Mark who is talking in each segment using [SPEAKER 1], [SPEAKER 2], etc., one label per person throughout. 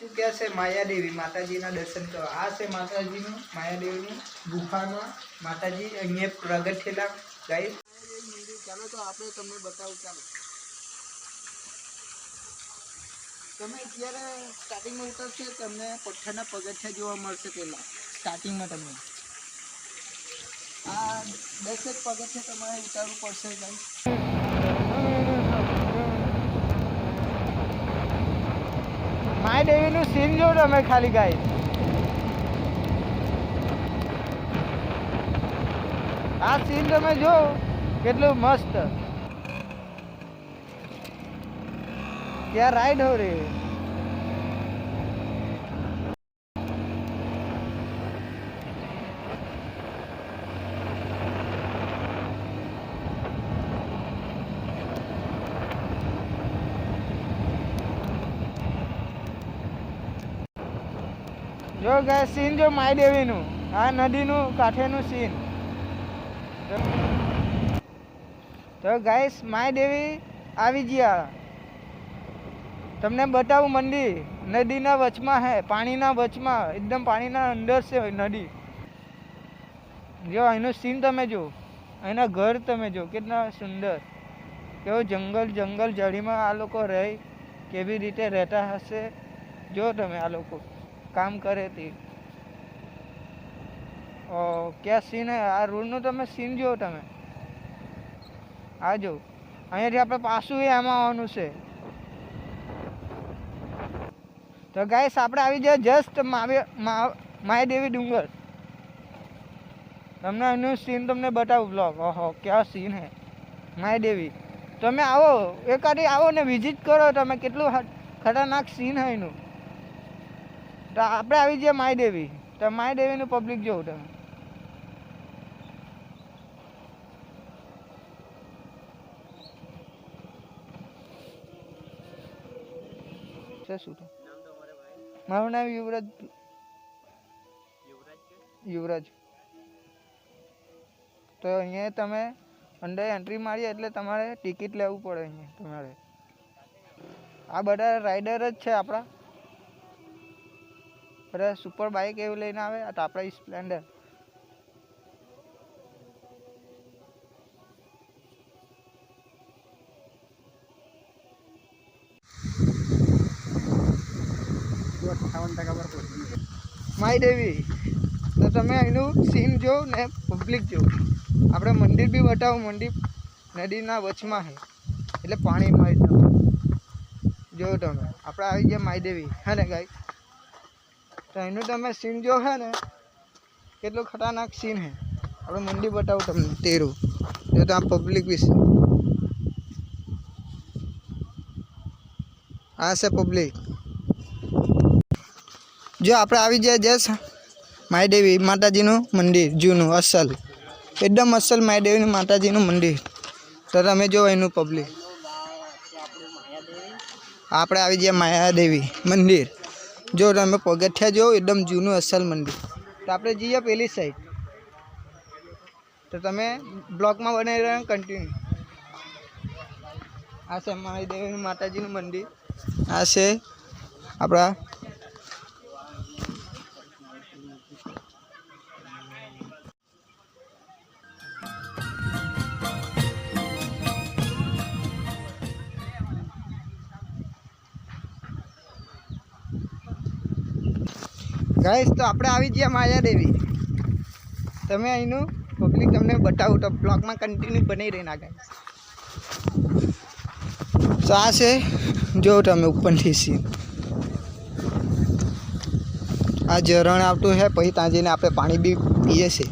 [SPEAKER 1] ચૂક્યા છે માયાદેવી માતાજીના દર્શન કરવા। આ છે માતાજીનું માયાદેવીનું ગુફામાં માતાજી અહીંયા પ્રગટ થયેલા ગાઈસ। ચાલો તો આપણે તમને બતાવું। ચાલો તમે અત્યારે સ્ટાર્ટિંગમાં ઉતરશે તમને પથ્થરના પગથિયા જોવા મળશે। પહેલાં સ્ટાર્ટિંગમાં તમને આ 10 પગથિયા તમારે ઉતારવું પડશે ગાઈસ। માયાદેવીનું સીન જો તમે ખાલી ગાઈસ। આ સીન તમે જો કેટલું મસ્ત। क्या राइड हो रही है। जो गए सीन जो मायादेवीનું આ નદીનું કાંઠેનું સીન। તો ગાઈસ માયાદેવી આવી ગયા। તમને બતાવું મંદિર નદીના વચમાં હે, પાણીના વચમાં, એકદમ પાણીના અંદર છે નદી। જો અહીંનું સીન તમે જો, અહીંના ઘર તમે જો કેટલા સુંદર, કેવો જંગલ ઝાડીમાં આ લોકો રહે, કેવી રીતે રહેતા હશે। જો તમે આ લોકો કામ કરે તે ક્યાં સીન હે। આ રોડનું તમે સીન જો તમે આ જો, અહીંયાથી આપણે પાછું આમાં આવવાનું છે। તો ગાઈસ આપણે આવી જાય જસ્ટ માયાદેવી ડુંગર। તમને એનું સીન તમને બતાવું બ્લોગ। ઓહો ક્યાં સીન હે માયાદેવી। તમે આવો એકાદી આવો ને વિઝિટ કરો તમે, કેટલું ખતરનાક સીન હે એનું। તો આપણે આવી જઈએ માયાદેવી। તો માયાદેવીનું પબ્લિક જોવું તમે। શું મારું નામ યુવરાજ। તો અહીંયા તમે અંદર એન્ટ્રી મારીએ એટલે તમારે ટિકિટ લેવું પડે। અહીંયા તમારે આ બધા રાઇડર જ છે આપણા, બધા સુપર બાઇક એવું લઈને આવે। તો આપણે સ્પ્લેન્ડર માયાદેવી। તો તમે અહીંનું સીન જો ને પબ્લિક જો। આપણે મંદિર બી બતાવું। મંદિર નદીના વચમાં છે એટલે પાણીમાં એકદમ જો તમે। આપણે આવી ગયા માયાદેવી હે ને ગાઈસ। તો એનું તમે સીન જો હે ને કેટલું ખતરનાક સીન હે। આપણે મંદિર બતાવું તમને તેરું જો। ત્યાં પબ્લિક બી છે, આ છે પબ્લિક જો। આપણે આવી જાય જસ્ટ માયાદેવી માતાજીનું મંદિર જૂનું અસલ, એકદમ અસલ માયાદેવીનું માતાજીનું મંદિર। તો તમે જો એનું પબ્લિક। આપણે આવી જાય માયાદેવી મંદિર જો તમે પગથિયા જો, એકદમ જૂનું અસલ મંદિર। તો આપણે જઈએ પેલી સાઈડ। તો તમે બ્લોગમાં બનાવી રહ્યો કન્ટિન્યુ। આ છે માયાદેવીનું માતાજીનું મંદિર। આ છે આપણા ગાઈસ। તો આપણે આવી ગયા માયાદેવી। તમે અહીંનું પબ્લિક તમને બતાવું તો બ્લોગમાં કન્ટિન્યુ બની રહીને ગાઈસ। તો આ છે જો તમે ઉપરથી સીન, આ ઝરણ આવતું હે, પછી ત્યાં જઈને આપણે પાણી બી પીએ છીએ।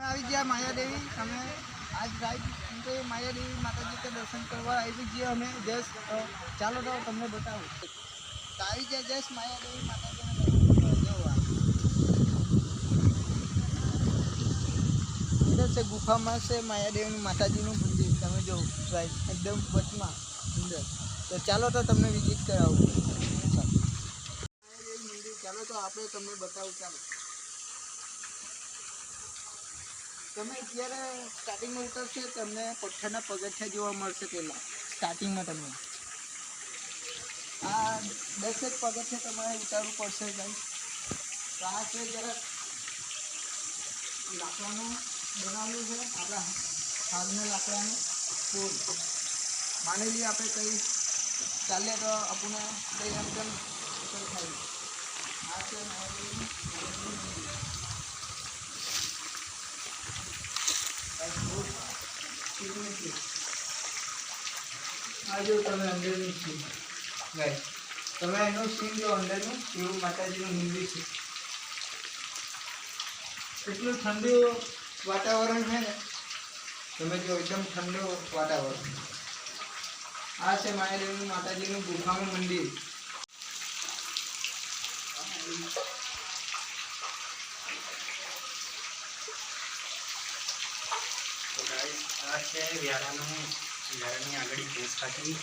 [SPEAKER 1] આવી ગયા માયાદેવી। તમે આજ રાઈડ માયાદેવી માતાજી કે દર્શન કરવા આવી ગયા અમે જસ્ટ। ચાલો તો તમને બતાવું। તો આવી ગયા જસ્ટ માયાદેવી માતાજીના છે ગુફામાં છે માયાદેવીનું માતાજીનું મંદિર। તમે જો ગાઈસ એકદમ વચમાં અંદર। તો ચાલો તો તમને વિઝિટ કરાવું મંદિર। ચાલો તો આપણે તમને બતાવું। ચાલો તમે અત્યારે સ્ટાર્ટિંગમાં ઉતરશે તમને પથ્થરના પગથિયા જોવા મળશે। પહેલાં સ્ટાર્ટિંગમાં તમને આ 10 પગથિયાં તમારે ઉતારવું પડશે ગાઈસ. તો આ છે જરાક લાકડાનું બનાવેલું છે આપણા હાથના લાકડાનું ફૂલ. માની લઈએ આપણે કંઈ ચાલીએ તો આપણને કંઈ એમ તેમ અસર થાય. આ છે આ જો તમે અંદરનું સીન ગાઈસ, તમે એનું સીન જો અંદરનું શિવ માતાજીનું મંદિર છે. એટલું ઠંડુ વાતાવરણ છે ને, તમે જો એકદમ ઠંડુ વાતાવરણ. આ છે માયાદેવી માતાજીનું ગુફાનું મંદિર.
[SPEAKER 2] તો ગાઈસ આ છે વ્યારાની આગળ પોસ્ટથી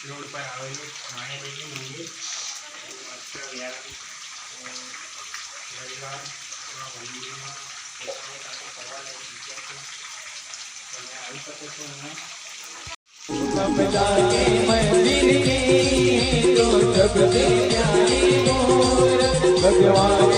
[SPEAKER 2] રોડ પર આવેલું માયાદેવી મંદિર. મસ્ત વ્યારા રવિવાર મંદિરમાં પોતાની સાથે ફરવા લાયક જગ્યા છે. તમે આવી શકો છો અહીંયા.
[SPEAKER 3] भगवान